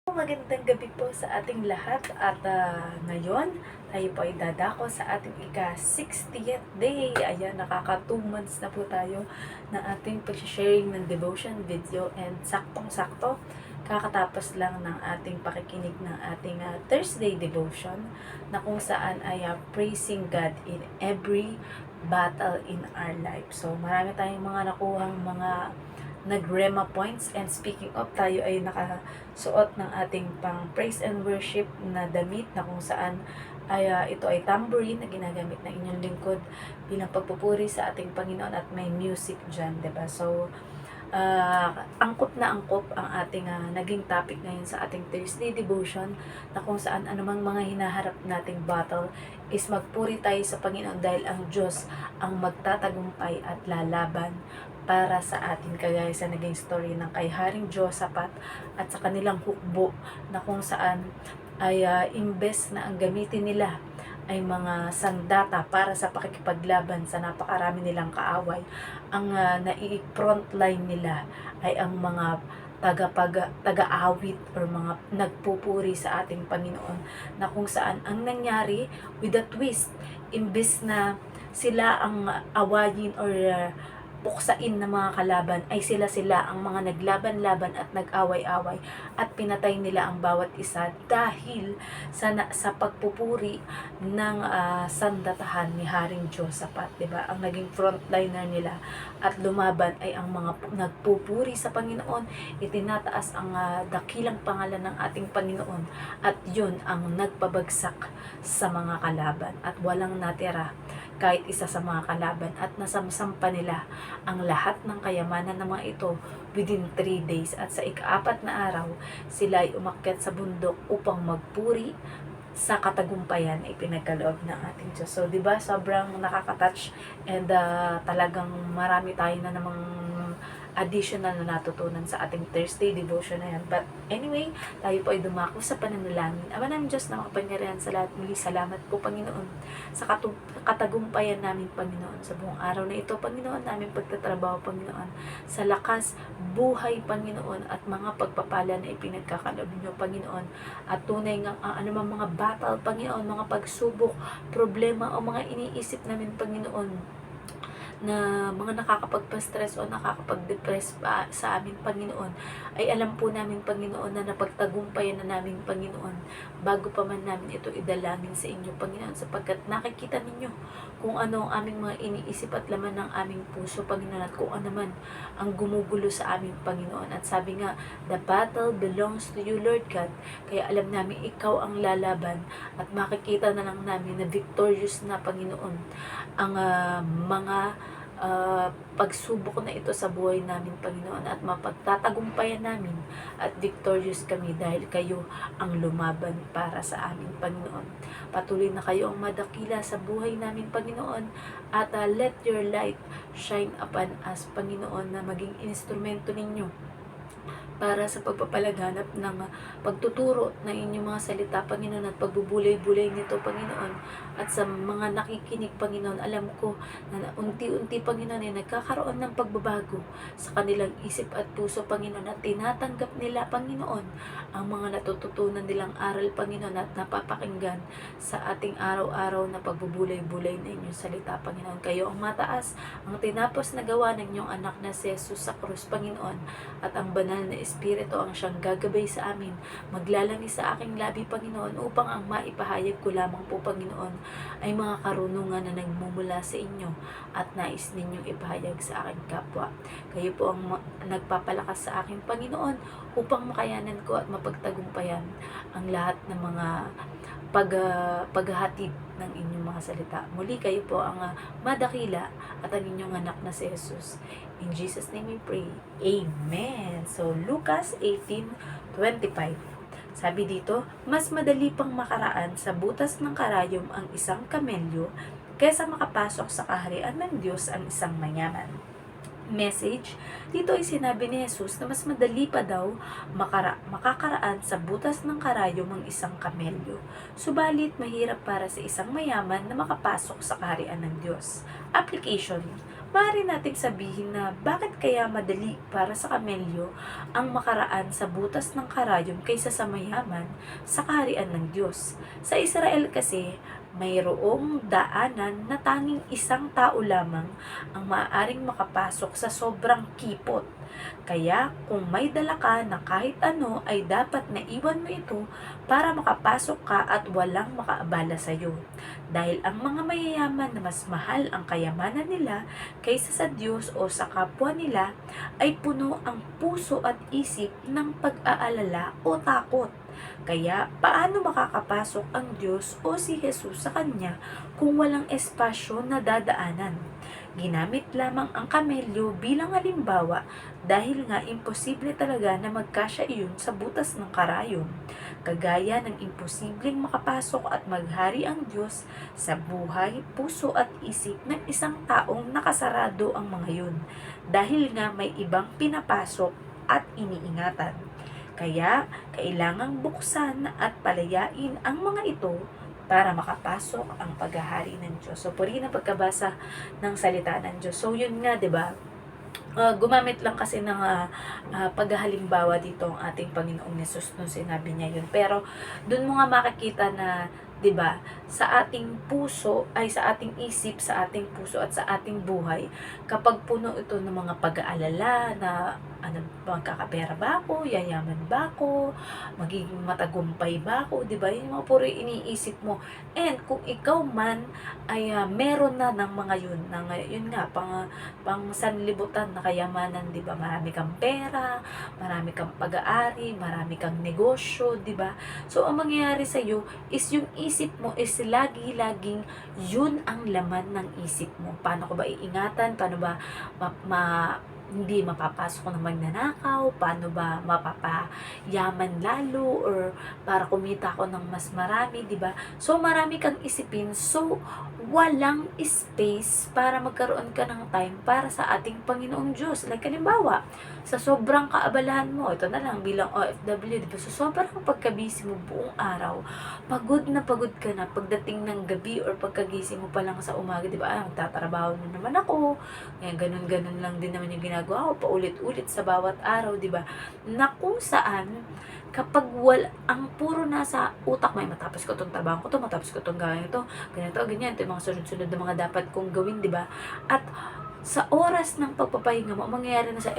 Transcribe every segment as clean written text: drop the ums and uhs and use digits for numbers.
Magandang gabi po sa ating lahat at ngayon tayo po ay dadako sa ating ika-60th day. Ayan, nakaka 2 months na po tayo na ating pag-sharing ng devotion video and saktong-sakto kakatapos lang ng ating pakikinig ng ating Thursday devotion na kung saan ay praising God in every battle in our life. So marami tayong mga nakuhang mga nag-rema points, and speaking of, tayo ay nakasuot ng ating pang praise and worship na damit na kung saan ay ito ay tambourine na ginagamit ng inyong lingkod bilang pagpupuri sa ating Panginoon at may music dyan, diba? So angkop na angkop ang ating naging topic ngayon sa ating Thursday devotion na kung saan anumang mga hinaharap nating battle is magpuri tayo sa Panginoon dahil ang Diyos ang magtatagumpay at lalaban para sa atin, kagaya sa naging story ng kay Haring Josaphat at sa kanilang hukbo na kung saan ay imbes na ang gamitin nila ay mga sandata para sa pakikipaglaban sa napakarami nilang kaaway, ang nai-frontline nila ay ang mga taga-awit or mga nagpupuri sa ating Panginoon, na kung saan ang nangyari with a twist, imbes na sila ang awayin or puksain ng mga kalaban, ay sila ang mga naglaban-laban at nag-away-away at pinatay nila ang bawat isa dahil sa pagpupuri ng sandatahan ni Haring Josaphat, diba? Ang naging frontliner nila at lumaban ay ang mga nagpupuri sa Panginoon, itinataas ang dakilang pangalan ng ating Panginoon, at yun ang nagpabagsak sa mga kalaban at walang natira kahit isa sa mga kalaban, at nasamsampa nila ang lahat ng kayamanan ng mga ito within 3 days. At sa ika-4 na araw, sila ay umakyat sa bundok upang magpuri sa katagumpayan ay pinagkaloob ng ating Diyos. So, di ba, sobrang nakaka-touch, and talagang marami tayo na namang additional na natutunan sa ating Thursday devotion na yan. But anyway, tayo po ay dumako sa pananalangin. Ama namin Diyos na makapangyarihan sa lahat, muli salamat po, Panginoon, sa katagumpayan namin, Panginoon, sa buong araw na ito, Panginoon, namin pagtatrabaho, Panginoon, sa lakas, buhay, Panginoon, at mga pagpapala na ipinagkakalob ninyo, Panginoon, at tunay nga anumang mga battle, Panginoon, mga pagsubok, problema o mga iniisip namin, Panginoon, na mga nakakapagpa-stress o nakakapag-depress pa sa amin, Panginoon, ay alam po namin, Panginoon, na napagtagumpayan na namin, Panginoon, bago pa man namin ito idalangin sa inyo, Panginoon, sapagkat nakikita ninyo kung ano ang aming mga iniisip at laman ng aming puso, Panginoon, at kung ano man ang gumugulo sa aming, Panginoon. At sabi nga, the battle belongs to you, Lord God, kaya alam namin ikaw ang lalaban, at makikita na lang namin na victorious na, Panginoon, ang mga pagsubok na ito sa buhay namin, Panginoon, at mapagtatagumpayan namin at victorious kami dahil kayo ang lumaban para sa amin, Panginoon. Patuloy na kayo ang madakila sa buhay namin, Panginoon, at let your light shine upon us, Panginoon, na maging instrumento ninyo para sa pagpapalaganap ng pagtuturo ng inyong mga salita, Panginoon, at pagbubulay-bulay nito, Panginoon, at sa mga nakikinig, Panginoon, alam ko na unti-unti, Panginoon, ay nagkakaroon ng pagbabago sa kanilang isip at puso, Panginoon, at tinatanggap nila, Panginoon, ang mga natututunan nilang aral, Panginoon, at napapakinggan sa ating araw-araw na pagbubulay-bulay na inyong salita, Panginoon. Kayo ang mataas, ang tinapos na gawa ng inyong anak na si Jesus sa krus, Panginoon, at ang banal na Espiritu ang siyang gagabay sa amin, maglalangis sa aking labi, Panginoon, upang ang maipahayag ko lamang po, Panginoon, ay mga karunungan na nagmumula sa inyo at nais ninyong ipahayag sa aking kapwa. Kayo po ang nagpapalakas sa aking, Panginoon, upang makayanan ko at mapagtagumpayan ang lahat ng mga paghahatid ng inyong mga salita. Muli, kayo po ang madakila at ang inyong anak na si Jesus. In Jesus' name we pray. Amen. So, Lucas 18:25. Sabi dito, mas madali pang makaraan sa butas ng karayom ang isang kamelyo kaysa makapasok sa kaharian ng Diyos ang isang mayaman. Message, dito ay sinabi ni Jesus na mas madali pa daw makakaraan sa butas ng karayom ang isang kamelyo. Subalit mahirap para sa isang mayaman na makapasok sa kaharian ng Diyos. Application, maaari nating sabihin na bakit kaya madali para sa kamelyo ang makaraan sa butas ng karayon kaysa sa mayaman sa kaharian ng Diyos. Sa Israel kasi, mayroong daanan na tanging isang tao lamang ang maaaring makapasok sa sobrang kipot. Kaya kung may dala ka na kahit ano ay dapat na iwan mo ito para makapasok ka at walang makaabala sa iyo. Dahil ang mga mayayaman na mas mahal ang kayamanan nila kaysa sa Diyos o sa kapwa nila ay puno ang puso at isip ng pag-aalala o takot. Kaya, paano makakapasok ang Diyos o si Jesus sa Kanya kung walang espasyo na dadaanan? Ginamit lamang ang kamelyo bilang halimbawa dahil nga imposible talaga na magkasya iyon sa butas ng karayon. Kagaya ng imposibleng makapasok at maghari ang Diyos sa buhay, puso at isip ng isang taong nakasarado ang mga yun dahil nga may ibang pinapasok at iniingatan. Kaya, kailangang buksan at palayain ang mga ito para makapasok ang paghahari ng Diyos. So, puri na pagkabasa ng salita ng Diyos. So, yun nga, di ba? Gumamit lang kasi ng paghahalimbawa dito ang ating Panginoong Yesus nung sinabi niya yun. Pero, dun mo nga makikita na, 'di ba? Sa ating puso ay sa ating isip, sa ating puso at sa ating buhay, kapag puno ito ng mga pag-aalala na ano, magkakapera ba ako, yayaman ba ako, magiging matagumpay ba ako, 'di ba? Yung mga puro iniisip mo. And kung ikaw man ay meron na ng mga yun, yun nga pang sanlibutan na kayamanan, 'di ba? Marami kang pera, marami kang pag-aari, marami kang negosyo, 'di ba? So ang mangyayari sa iyo is yung isip mo is lagi-laging yun ang laman ng isip mo. Paano ko ba iingatan? Paano ba hindi mapapasok ng magnanakaw? Paano ba mapapayaman lalo? Or para kumita ako ng mas marami, di ba? So, marami kang isipin. So, walang space para magkaroon ka ng time para sa ating Panginoong Diyos. Like, halimbawa, sa sobrang kaabalahan mo, ito na lang bilang OFW, di ba? So, sobrang pagkabisi mo buong araw, pagod ka na pagdating ng gabi or pagkagising mo pa lang sa umaga, di ba? Magtatrabaho na naman ako, ngayon ganun-ganun lang din naman yung ginagawa ko, paulit-ulit sa bawat araw, di ba? Na kung saan, kapag ang puro nasa utak mo, matapos ko itong trabaho ko to, matapos ko itong gawin ito, ganito, ganyan, ito yung mga sunod-sunod na mga dapat kong gawin, di ba? At sa oras ng pagpapahinga mo, mangyayari na sa,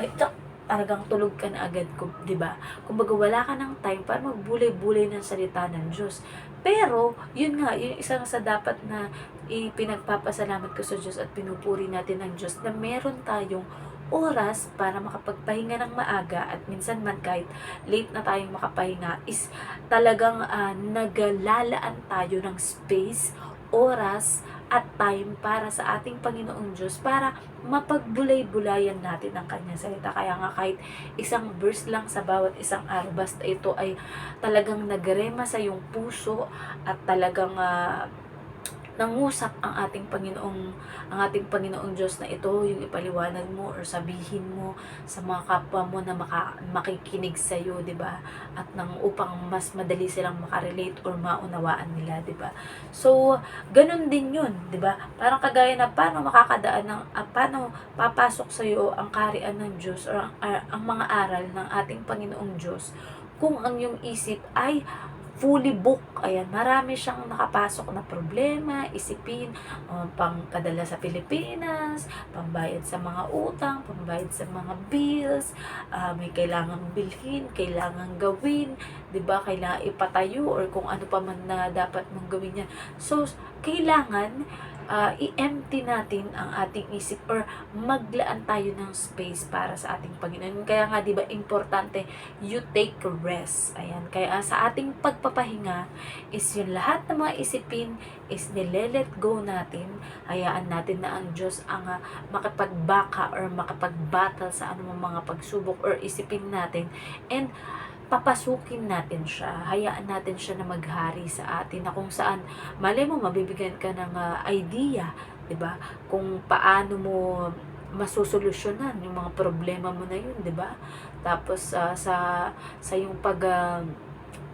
talagang tulog ka na agad, di ba? Kumbaga wala ka ng time para magbulay-bulay ng salita ng Diyos. Pero, yun nga, yung isang sa dapat na ipinagpapasalamat ko sa Diyos at pinupuri natin ng Diyos na meron tayong oras para makapagpahinga ng maaga at minsan man kahit late na tayong makapahinga is talagang naglalaan tayo ng space, oras, at time para sa ating Panginoong Diyos para mapagbulay-bulayan natin ang kanyang salita. Kaya nga kahit isang verse lang sa bawat isang araw, basta ito ay talagang nagrema sa iyong puso at talagang nangusap ang ating Panginoong Diyos na ito yung ipaliwanag mo or sabihin mo sa mga kapwa mo na makikinig sa iyo, 'di ba? At nang upang mas madali silang makarelate or maunawaan nila, 'di ba? So, ganun din 'yun, 'di ba? Parang kagaya na paano makakadaan ng paano papasok sa iyo ang kaharian ng Diyos or ang mga aral ng ating Panginoong Diyos kung ang iyong isip ay fully book. Ayan, marami siyang nakapasok na problema, isipin, pangpadala sa Pilipinas, pambayad sa mga utang, pambayad sa mga bills, may kailangang bilhin, kailangang gawin, 'di ba? Kailangan ipatayo or kung ano pa man na dapat mong gawin yan. So, kailangan i-empty natin ang ating isip or maglaan tayo ng space para sa ating Panginoon. Kaya nga, di ba, importante you take a rest. Ayan. Kaya sa ating pagpapahinga is yung lahat ng mga isipin is nile-let go natin. Hayaan natin na ang Diyos ang makapagbaka or makapagbattle sa anumang mga pagsubok or isipin natin. And papasukin natin siya, hayaan natin siya na maghari sa atin na kung saan, malay mo, mabibigyan ka ng idea, 'di ba? Kung paano mo masusolusyonan yung mga problema mo na yun, 'di ba? Tapos sa yung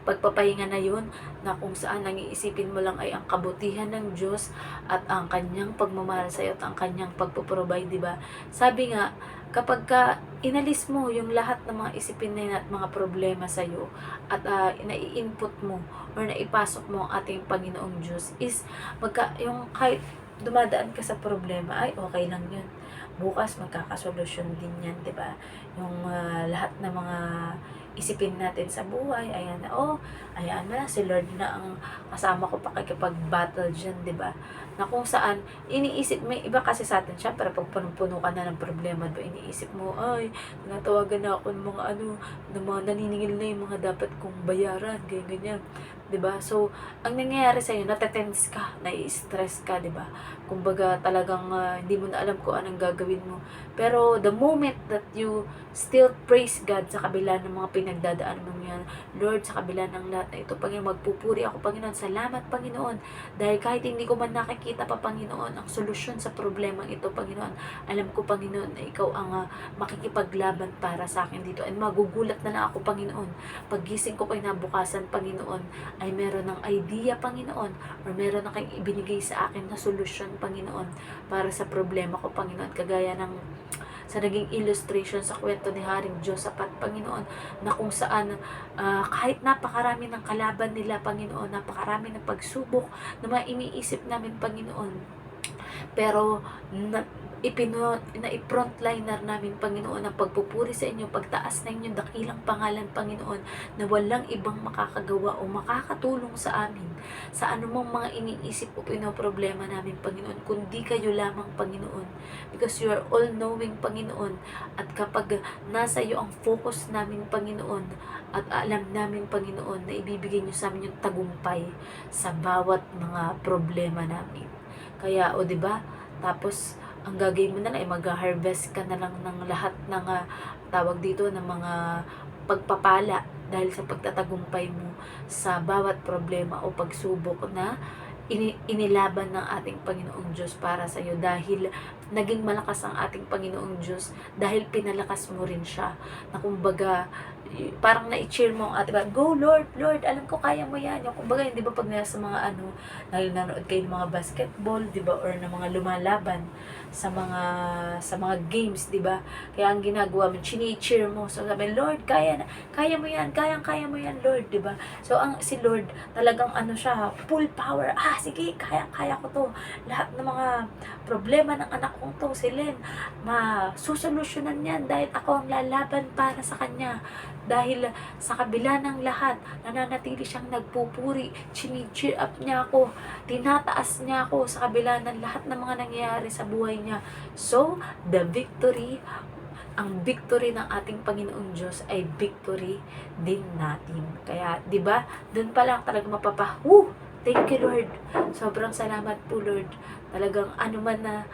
pagpapahinga na yun, na kung saan ang iisipin mo lang ay ang kabutihan ng Diyos at ang kanyang pagmamahal sa'yo at ang kanyang pagpuprovide, di ba? Sabi nga, kapag ka inalis mo yung lahat ng mga isipin na yun at mga problema sa'yo at nai-input mo or naipasok mo ang ating Panginoong Diyos is yung kahit dumadaan ka sa problema ay okay lang yun. Bukas magkakasolusyon din yan, di ba? Yung lahat ng mga isipin natin sa buhay, ayan na, ayan na, si Lord na ang kasama ko pakikipag-battle dyan, di ba? Na kung saan, iniisip, may iba kasi sa atin, syempre, pag punong-puno ka na ng problema, diba, iniisip mo, ay, natawagan na ako ng mga ng mga naniningil na yung mga dapat kong bayaran, ganyan, diba? So, ang nangyayari sa'yo, natetense ka, nai-stress ka, diba? Kumbaga, talagang hindi mo na alam kung anong gagawin mo. Pero, the moment that you still praise God sa kabila ng mga pinagdadaan mo yan, Lord, sa kabila ng lahat na ito, Panginoon, magpupuri ako, Panginoon, salamat, Panginoon, dahil kahit hindi ko man nakikita pa, Panginoon, ang solusyon sa problemang ito, Panginoon, alam ko, Panginoon, na ikaw ang makikipaglaban para sa akin dito, and magugulat na lang ako, Panginoon, paggising ko kinabukasan, Panginoon, ay meron ng idea, Panginoon, or meron na kayong ibinigay sa akin na solusyon, Panginoon, para sa problema ko, Panginoon, kagaya ng sa naging illustration sa kwento ni Haring Josaphat, Panginoon, na kung saan kahit napakarami ng kalaban nila, Panginoon, napakarami ng pagsubok na mga iniisip namin, Panginoon, pero i-frontliner namin, Panginoon, ang pagpupuri sa inyo, pagtaas na inyong dakilang pangalan, Panginoon, na walang ibang makakagawa o makakatulong sa amin sa anumang mga iniisip o pinoproblema namin, Panginoon, kundi kayo lamang, Panginoon, because you are all-knowing, Panginoon, at kapag nasa iyo ang focus namin, Panginoon, at alam namin, Panginoon, na ibibigay niyo sa amin yung tagumpay sa bawat mga problema namin. Kaya, diba? Tapos, ang gagawin mo na lang ay mag-harvest ka na lang ng lahat ng tawag dito ng mga pagpapala dahil sa pagtatagumpay mo sa bawat problema o pagsubok na inilaban ng ating Panginoong Diyos para sa iyo, dahil naging malakas ang ating Panginoong Diyos dahil pinalakas mo rin siya, na kumbaga parang na-cheer mo ang ating, go Lord, Lord, alam ko kaya mo yan. Yung kumbaga, hindi ba pag nasa mga dahil nanood kayo ng mga basketball, di ba, or ng mga lumalaban sa mga games, di ba? Kaya ang ginagawa mo, chini-cheer mo. So sabi, Lord, kaya mo yan, kaya mo yan, Lord, di ba? So si Lord, talagang siya, full power. Sige, kaya ko to. Lahat ng mga problema ng anak kong to, si Len, masusolusyonan yan dahil ako ang lalaban para sa kanya. Dahil sa kabila ng lahat, nananatili siyang nagpupuri, chini-cheer up niya ako, tinataas niya ako sa kabila ng lahat ng mga nangyayari sa buhay niya. So, ang victory ng ating Panginoong Diyos ay victory din natin. Kaya, di ba, doon pa lang talaga thank you, Lord. Sobrang salamat po, Lord. Talagang man na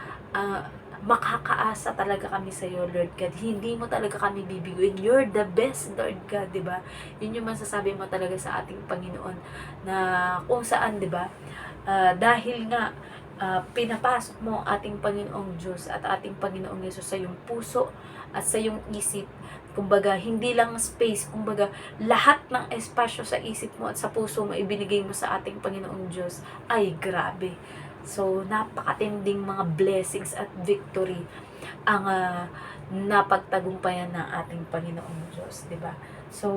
makakaasa talaga kami sa iyo, Lord God. Hindi mo talaga kami bibiguin. You're the best, Lord God, 'di ba? Yun yung masasabi mo talaga sa ating Panginoon, na kung saan, 'di ba? Dahil nga pinapasok mo ang ating Panginoong Diyos at ating Panginoong Yesus sa iyong puso at sa iyong isip. Kumbaga, hindi lang space, kumbaga, lahat ng espasyo sa isip mo at sa puso mo ibinigay mo sa ating Panginoong Diyos. Ay, grabe. So, napakatinding mga blessings at victory ang napagtagumpayan ng ating Panginoong Diyos, 'di ba? So,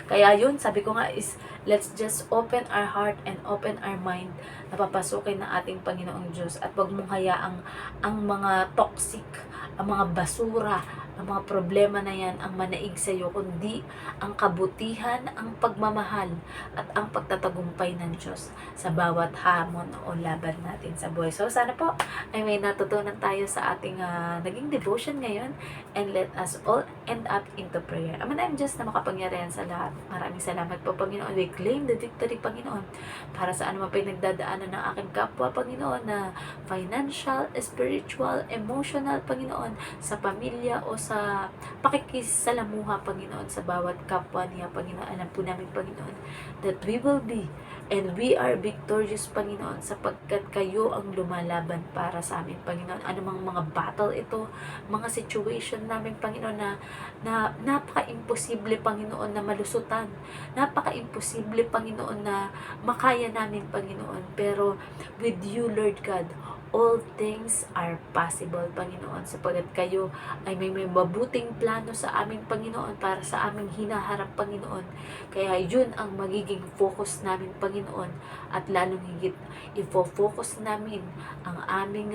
kaya yun, sabi ko nga is, let's just open our heart and open our mind na papasukin ng ating Panginoong Diyos, at wag mong hayaang ang mga toxic, ang mga basura, ang mga problema na yan ang manaig sa iyo, kundi ang kabutihan, ang pagmamahal, at ang pagtatagumpay ng Diyos sa bawat hamon o laban natin sa buhay. So, sana po ay may natutunan tayo sa ating naging devotion ngayon, and let us all end up into prayer. Ama namin Diyos na makapangyarihan sa lahat, maraming salamat po, Panginoon. We claim the victory, Panginoon, para sa anumang pinagdadaanan ng aking kapwa, Panginoon, na financial, spiritual, emotional, Panginoon, sa pamilya o sa pakikisalamuha, Panginoon, sa bawat kapwa niya, Panginoon. Alam po namin, Panginoon, that we will be and we are victorious, Panginoon, sapagkat kayo ang lumalaban para sa amin, Panginoon. Anumang mga battle ito, mga situation namin, Panginoon, na napaka-imposible, Panginoon, na malusutan. Napaka-imposible, Panginoon, na makaya namin, Panginoon. Pero with you, Lord God, all things are possible, Panginoon, sapagkat kayo ay may mabuting plano sa aming, Panginoon, para sa aming hinaharap, Panginoon. Kaya yun ang magiging focus namin, Panginoon, at lalong higit ifo-focus namin ang aming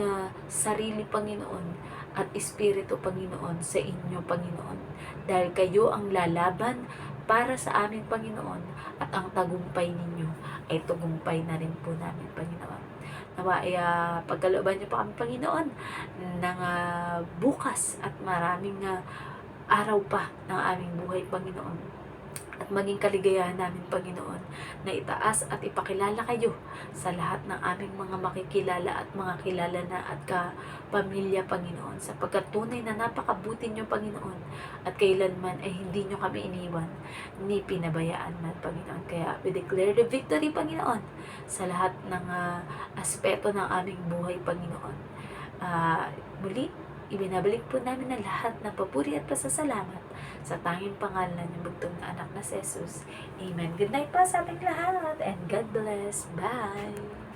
sarili, Panginoon, at espiritu, Panginoon, sa inyo, Panginoon. Dahil kayo ang lalaban para sa aming, Panginoon, at ang tagumpay ninyo ay tagumpay na rin po namin, Panginoon. Nawa ay pagkalooban niyo pa kami, Panginoon, ng bukas at maraming araw pa ng aming buhay, Panginoon. At maging kaligayahan namin, Panginoon, na itaas at ipakilala kayo sa lahat ng aming mga makikilala at mga kilala na at kapamilya, Panginoon, sapagkat tunay na napakabuti niyo, Panginoon, at kailanman ay hindi niyo kami iniwan ni pinabayaan man, Panginoon. Kaya we declare the victory, Panginoon, sa lahat ng aspeto ng aming buhay, Panginoon. Muli, ibinabalik po namin ang lahat ng papuri at pasasalamat sa tanging pangalan ng bugtong na anak na si Jesus. Amen. Good night po sa ating lahat and God bless. Bye!